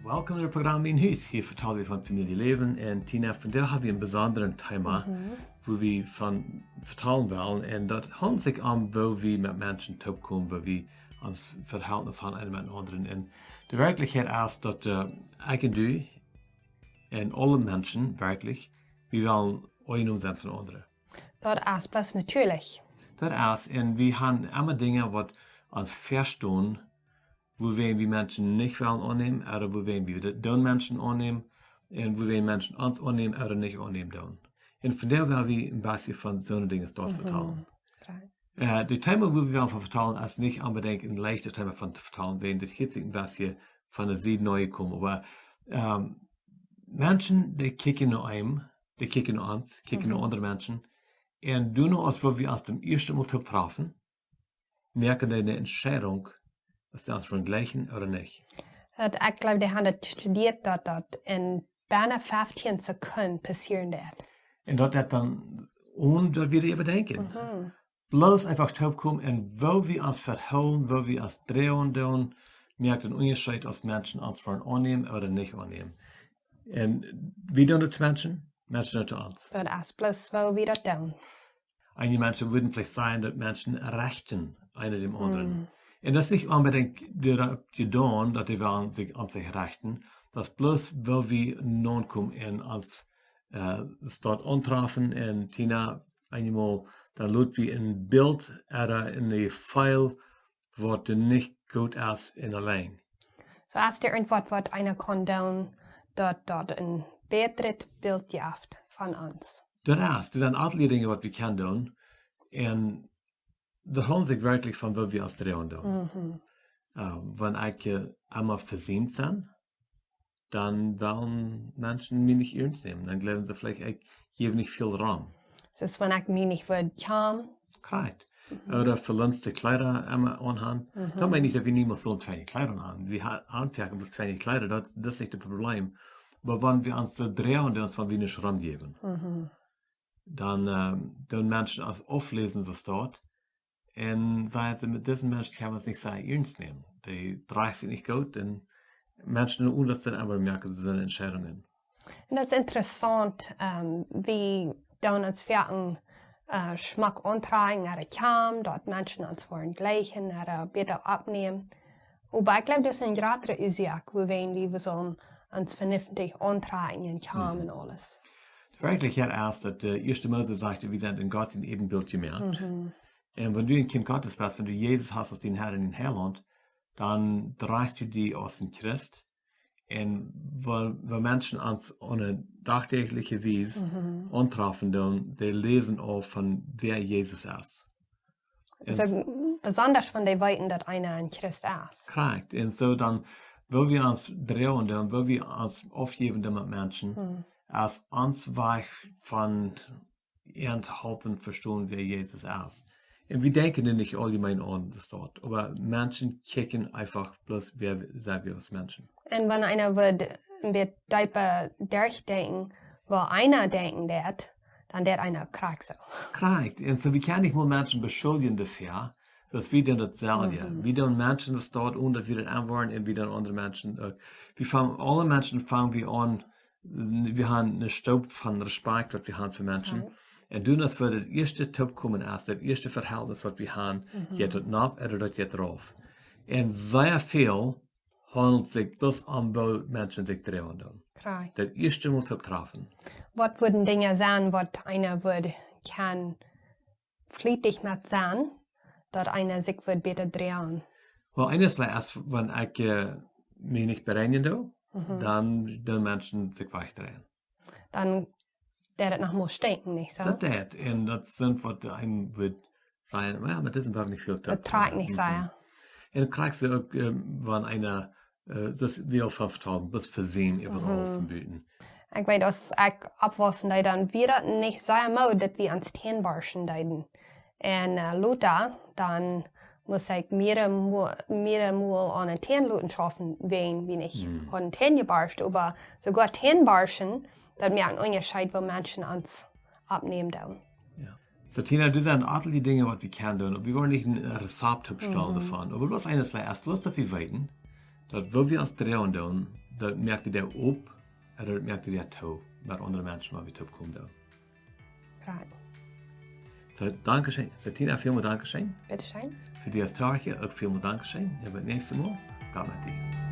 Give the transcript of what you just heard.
Welkom naar het programma In Huis. Hier vertellen we van familieleven. En Tina, vandaag hebben we een bijzonder thema waar we van vertellen willen. En dat handelt zich om waar we met mensen toekomen, waar we ons verhältnis hebben met anderen. En de werkelijkheid is dat ik en du en alle mensen werkelijk, we willen ooit zijn van anderen. Dat is plus natuurlijk. Dat is, en we hebben allemaal dingen wat ons verstaan, wo wir Menschen nicht wollen annehmen, oder wo wir den Menschen annehmen, und wo wir Menschen uns annehmen oder nicht annehmen dürfen. Und von der werden wir ein bisschen von so einen Dingen dort vertellen. Das Thema, wo wir von vertellen, ist nicht unbedingt ein leichtes Thema von zu vertellen, weil das geht sich ein bisschen von der Seite neu kommen. Aber Menschen, die kicken nach einem, die kicken nach uns, kicken nach anderen Menschen, und du noch, als wo wir uns zum ersten Mal treffen, merken die eine Entscheidung, ist das vergleichen oder nicht? Ik geloof, die hebben gestudeerd dat in bijna 15 Sekunden passieren dat. En dat dan, ohne dass wir even denken. Bloß einfach zurückkommen und wo wir uns verhalten, wo wir uns drehen tun, merkt ein Unterschied, als Menschen uns von annehmen oder nicht annehmen. Und wie tun das Menschen? Menschen tun uns. Dat is plus wo wir dat doen. Einige Menschen würden vielleicht sagen, dass Menschen rechten einer dem anderen. Und das ist nicht unbedingt getan, dass die wollen sich an sich richten. Das bloß, weil wir nun kommen und uns dort antreffen und Tina einmal, dann laut wie ein Bild oder in die Pfeil, was nicht gut ist in allein. So ist er irgendwas, was einer kann tun, dort ein besseres Bild gibt von uns. Das sind alle Dinge, was wir können tun. Und dat handelt zich werkelijk van wat we als drehen doen. Wenn ich einmal versehnt bin, dann wollen Menschen mich nicht ernst nehmen. Dann glauben sie vielleicht, ich gebe nicht viel Raum. Das ist, wenn ich mich nicht kam. Korrekt. Oder verlunste Kleider einmal anhaben. Dann meine ich, dass wir niemals so kleine Kleider haben. Wir anfertigen bloß kleine Kleider, das ist nicht das Problem. Aber wenn wir uns so drehen, dann wollen wir nicht Raum geben. Dann Menschen als auflesen, so dort. Und sagen sie, mit diesen Menschen kann man es nicht sehr ernst nehmen. Die drehen sich nicht gut und Menschen in Unterschied aber merken sie seine Entscheidungen. Und das ist interessant, wie dann uns Pferden Schmack antragen, oder kam, dort Menschen uns wollen gleichen, oder besser abnehmen. Aber ich glaube, das ist ein größerer Isiak, wo wir sollen uns vernünftig antragen und kam und alles. Wirklich erst, dass der erste Mose sagte, wir sind in Gottes Ebenbild gemacht. Und wenn du ein Kind Gottes bist, wenn du Jesus hast als den Herrn in den Heiland, dann drehst du dich aus dem Christ. Und wenn Menschen uns ohne tagtägliche Weise antreffen, die lesen auch von wer Jesus ist. Also, besonders wenn die weiten, dass einer ein Christ ist. Korrekt. Und so dann, wo wir uns drehen, wo wir uns aufgeben mit Menschen, als uns weich von enthalten verstehen, wer Jesus ist. Und wir denken nicht allgemein an das dort, aber Menschen kicken einfach bloß, wer sind wir als Menschen. Und wenn einer wird durchdenken, wo einer denken wird, dann wird einer krank so. Korrekt. Und so wir können nicht mal Menschen beschuldigen dafür, dass wir dann das selber. Wir dann Menschen das dort und dass wir das anwollen und wir dann andere Menschen. Alle Menschen fangen wir an, wir haben eine Staub von Respekt, was wir haben für Menschen. Und du das für das erste Top kommen erst, das erste Verhältnis, was wir haben, geht dort nach oder dort geht drauf. Und sehr viel handelt sich bloß um, wo Menschen sich drehen. Das erste Mal zu treffen. Was würden Dinge sein, was einer kann fließig mit sein, dass einer sich besser drehen? Well, eines ist, wenn ich mich nicht bereinigen will, dann Menschen sich wegdrehen. Dann der das noch mal stinken, nicht so? Das und das sind, was einem wird sein, ja, mit diesem Wort nicht viel. Das trägt nicht sein. Und kriegst du auch, wenn einer das will vertrauen, das versehen überall auf dem Büten. Ich weiß, dass ich abwaschen, dann wieder nicht sehr mau, dass wir ans Tähnbarschen deuten. Und Luther, dann muss ich mehrere Mal an den Tähnluten schaffen, wenn wir nicht an den Tähn gebarscht, aber sogar Tähnbarschen, dann merkt ein Unterschied, wo Menschen uns abnehmen. Ja. So Tina, das sind alle die Dinge, was wir können tun. Und wir wollen nicht ein Rezept abstellen davon. Aber bloß eines erst, bloß dafür weiten, dass wo wir uns drehen tun, dan merkte der op, en dan merkte der toe, met andere mensen maar weer opkomen. Right. So, danke schön. So, Tina, vielen Dank schön. Bitte schön. Für dieses Tag hier auch vielen Dank schön. Und beim nächsten Mal, Gott mit dir.